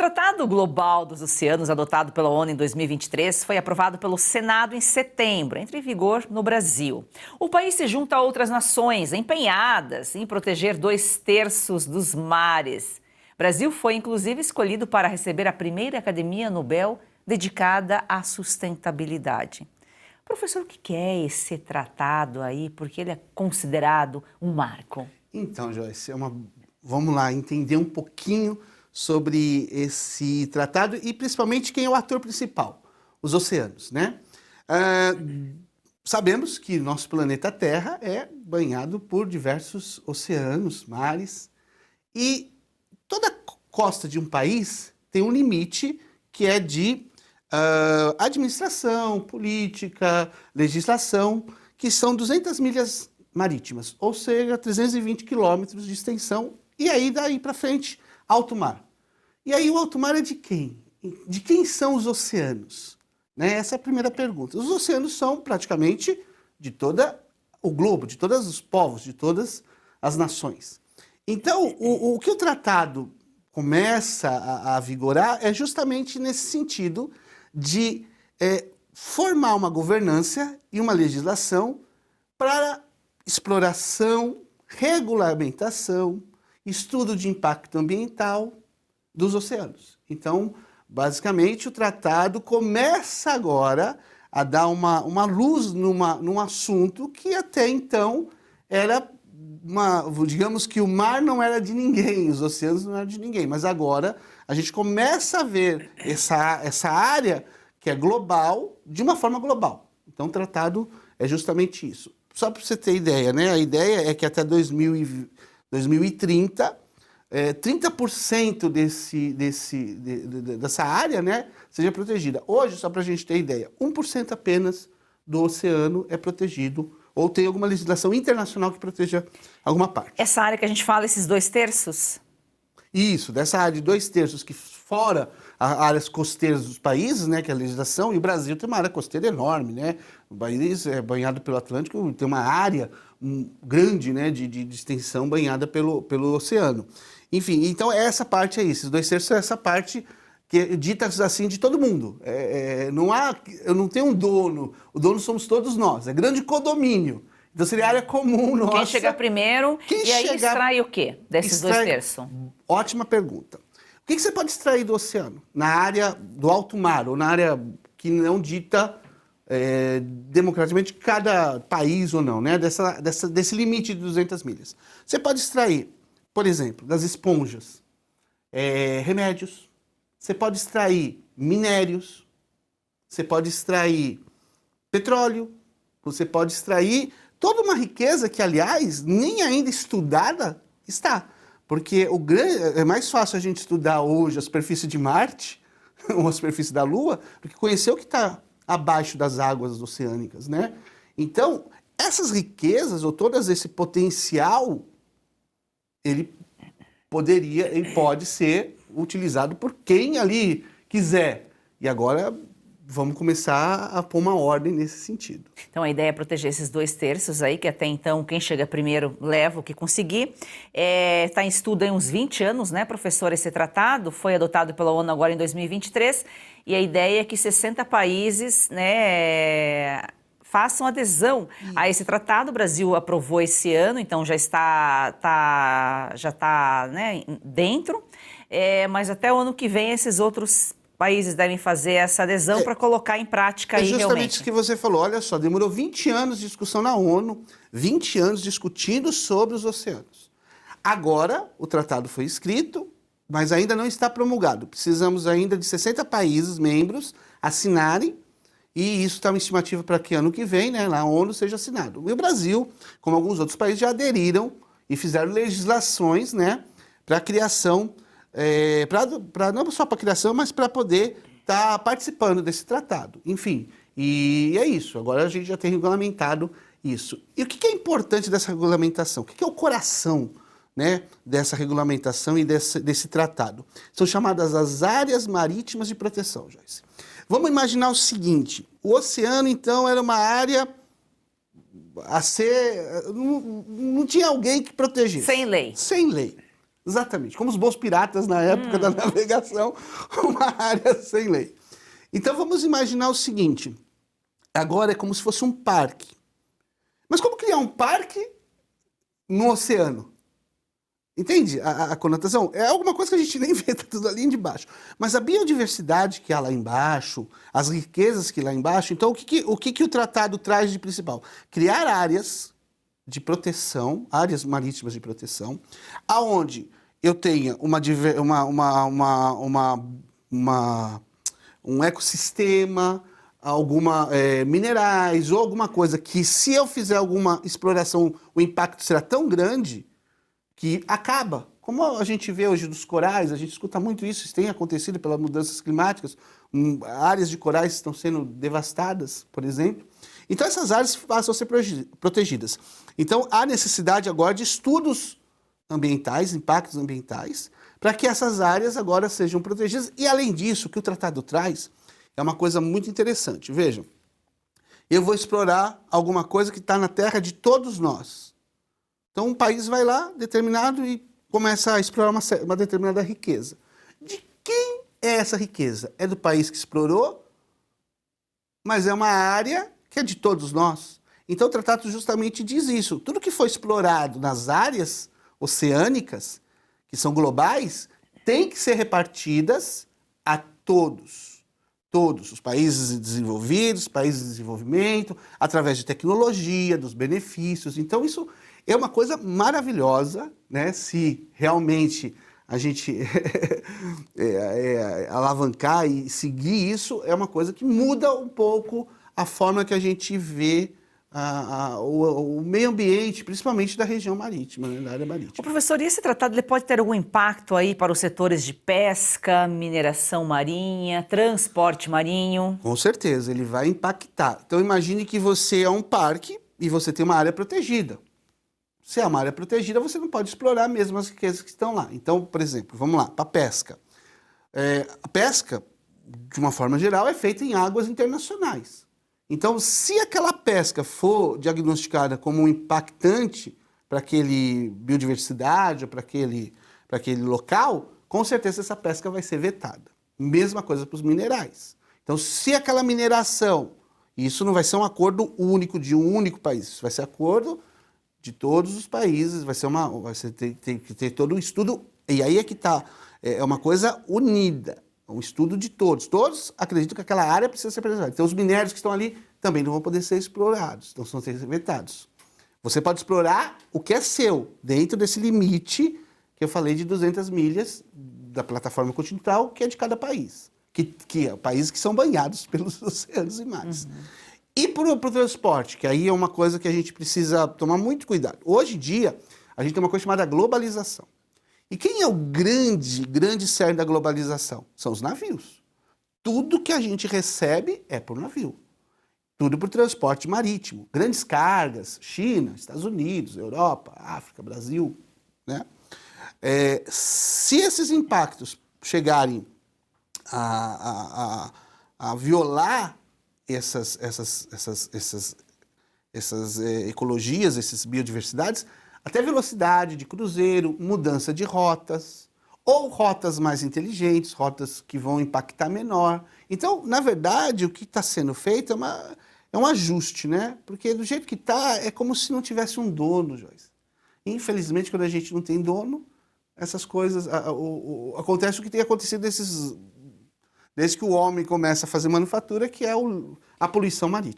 Tratado Global dos Oceanos, adotado pela ONU em 2023, foi aprovado pelo Senado em setembro, entra em vigor no Brasil. O país se junta a outras nações empenhadas em proteger 2/3 dos mares. O Brasil foi, inclusive, escolhido para receber a primeira Academia Nobel dedicada à sustentabilidade. Professor, o que é esse tratado aí? Porque ele é considerado um marco. Então, Joyce, vamos lá entender um pouquinho sobre esse tratado e principalmente quem é o ator principal, os oceanos, né? Sabemos que nosso planeta Terra é banhado por diversos oceanos, mares, e toda costa de um país tem um limite que é de administração, política, legislação, que são 200 milhas marítimas, ou seja, 320 quilômetros de extensão, e aí daí para frente, alto mar. E aí o alto mar é de quem? De quem são os oceanos? Né? Essa é a primeira pergunta. Os oceanos são praticamente de todo o globo, de todos os povos, de todas as nações. Então, o que o tratado começa a vigorar é justamente nesse sentido de formar uma governança e uma legislação para exploração, regulamentação, estudo de impacto ambiental dos oceanos. Então, basicamente, o tratado começa agora a dar uma luz num assunto que até então era digamos que o mar não era de ninguém, os oceanos não eram de ninguém, mas agora a gente começa a ver essa área que é global, de uma forma global. Então, o tratado é justamente isso. Só para você ter ideia, né? A ideia é que até 2030, 30% dessa área, né, seja protegida. Hoje, só para a gente ter ideia, 1% apenas do oceano é protegido ou tem alguma legislação internacional que proteja alguma parte. Essa área que a gente fala, esses 2/3? Isso, dessa área de 2/3 que fora as áreas costeiras dos países, né, que é a legislação, e o Brasil tem uma área costeira enorme, né? O país é banhado pelo Atlântico, tem uma área grande, né, de extensão banhada pelo oceano. Enfim, então essa parte é isso, os 2/3 é essa parte que é dita assim de todo mundo. Eu não tenho um dono, o dono somos todos nós, é grande condomínio. Então seria área comum nossa. Quem chegar primeiro, e aí extrai o quê desses 2/3? Ótima pergunta. O que você pode extrair do oceano? Na área do alto mar, ou na área que não dita democraticamente cada país ou não, né? Desse limite de 200 milhas. Você pode extrair, por exemplo, das esponjas, remédios, você pode extrair minérios, você pode extrair petróleo, você pode extrair toda uma riqueza que, aliás, nem ainda estudada está. Porque é mais fácil a gente estudar hoje a superfície de Marte ou a superfície da Lua do que conhecer o que está abaixo das águas oceânicas, né? Então, essas riquezas ou todo esse potencial, ele pode ser utilizado por quem ali quiser. E agora vamos começar a pôr uma ordem nesse sentido. Então, a ideia é proteger esses 2/3 aí, que até então quem chega primeiro leva o que conseguir. Está em estudo há uns 20 anos, né, professor, esse tratado. Foi adotado pela ONU agora em 2023. E a ideia é que 60 países, né, façam adesão a esse tratado. O Brasil aprovou esse ano, então já está, né, dentro. Mas até o ano que vem esses outros países devem fazer essa adesão para colocar em prática aí realmente. É justamente isso que você falou. Olha só, demorou 20 anos de discussão na ONU, 20 anos discutindo sobre os oceanos. Agora, o tratado foi escrito, mas ainda não está promulgado. Precisamos ainda de 60 países membros assinarem, e isso está uma estimativa para que ano que vem, né, na ONU, seja assinado. E o Brasil, como alguns outros países, já aderiram e fizeram legislações, né, para a criação, não só para a criação, mas para poder estar participando desse tratado. Enfim, e é isso. Agora a gente já tem regulamentado isso. E o que é importante dessa regulamentação? O que é o coração, né, dessa regulamentação e desse tratado? São chamadas as áreas marítimas de proteção, Joyce. Vamos imaginar o seguinte: o oceano, então, era uma área a ser... Não tinha alguém que protegesse. Sem lei. Sem lei. Exatamente, como os bons piratas na época da navegação, uma área sem lei. Então vamos imaginar o seguinte, agora é como se fosse um parque. Mas como criar um parque no oceano? Entende a conotação? É alguma coisa que a gente nem vê, tá tudo ali embaixo. Mas a biodiversidade que há lá embaixo, as riquezas que há lá embaixo, então o que o tratado traz de principal? Criar áreas de proteção, áreas marítimas de proteção, aonde eu tenha um ecossistema, minerais ou alguma coisa que, se eu fizer alguma exploração, o impacto será tão grande que acaba. Como a gente vê hoje dos corais, a gente escuta muito isso tem acontecido pelas mudanças climáticas, áreas de corais estão sendo devastadas, por exemplo. Então essas áreas passam a ser protegidas. Então há necessidade agora de estudos ambientais, impactos ambientais, para que essas áreas agora sejam protegidas. E além disso, o que o tratado traz é uma coisa muito interessante. Vejam, eu vou explorar alguma coisa que está na terra de todos nós. Então um país vai lá, determinado, e começa a explorar uma determinada riqueza. De quem é essa riqueza? É do país que explorou, mas é uma área que é de todos nós. Então o tratado justamente diz isso. Tudo que foi explorado nas áreas oceânicas, que são globais, tem que ser repartidas a todos. Todos, os países desenvolvidos, países de desenvolvimento, através de tecnologia, dos benefícios. Então isso é uma coisa maravilhosa, né? Se realmente a gente alavancar e seguir isso, é uma coisa que muda um pouco a forma que a gente vê o meio ambiente, principalmente da região marítima, né, da área marítima. O professor, e esse tratado ele pode ter algum impacto aí para os setores de pesca, mineração marinha, transporte marinho? Com certeza, ele vai impactar. Então imagine que você é um parque e você tem uma área protegida. Se é uma área protegida, você não pode explorar mesmo as riquezas que estão lá. Então, por exemplo, vamos lá, para a pesca. A pesca, de uma forma geral, é feita em águas internacionais. Então, se aquela pesca for diagnosticada como um impactante para aquele biodiversidade ou para aquele local, com certeza essa pesca vai ser vetada. Mesma coisa para os minerais. Então, se aquela mineração, isso não vai ser um acordo único de um único país, isso vai ser acordo de todos os países, tem que ter todo um estudo, e aí é que está, é uma coisa unida, um estudo de todos. Todos acreditam que aquela área precisa ser preservada. Então os minérios que estão ali também não vão poder ser explorados, então são ser vetados. Você pode explorar o que é seu, dentro desse limite que eu falei de 200 milhas da plataforma continental, que é de cada país, que é países que são banhados pelos oceanos e mares. E para o transporte, que aí é uma coisa que a gente precisa tomar muito cuidado. Hoje em dia, a gente tem uma coisa chamada globalização. E quem é o grande cerne da globalização? São os navios. Tudo que a gente recebe é por navio. Tudo por transporte marítimo. Grandes cargas, China, Estados Unidos, Europa, África, Brasil, né? Se esses impactos chegarem a violar essas ecologias, essas biodiversidades, até velocidade de cruzeiro, mudança de rotas, ou rotas mais inteligentes, rotas que vão impactar menor. Então, na verdade, o que está sendo feito é um ajuste, né? Porque do jeito que está, é como se não tivesse um dono, Joyce. Infelizmente, quando a gente não tem dono, essas coisas, acontece o que tem acontecido desde que o homem começa a fazer manufatura, que é a poluição marítima.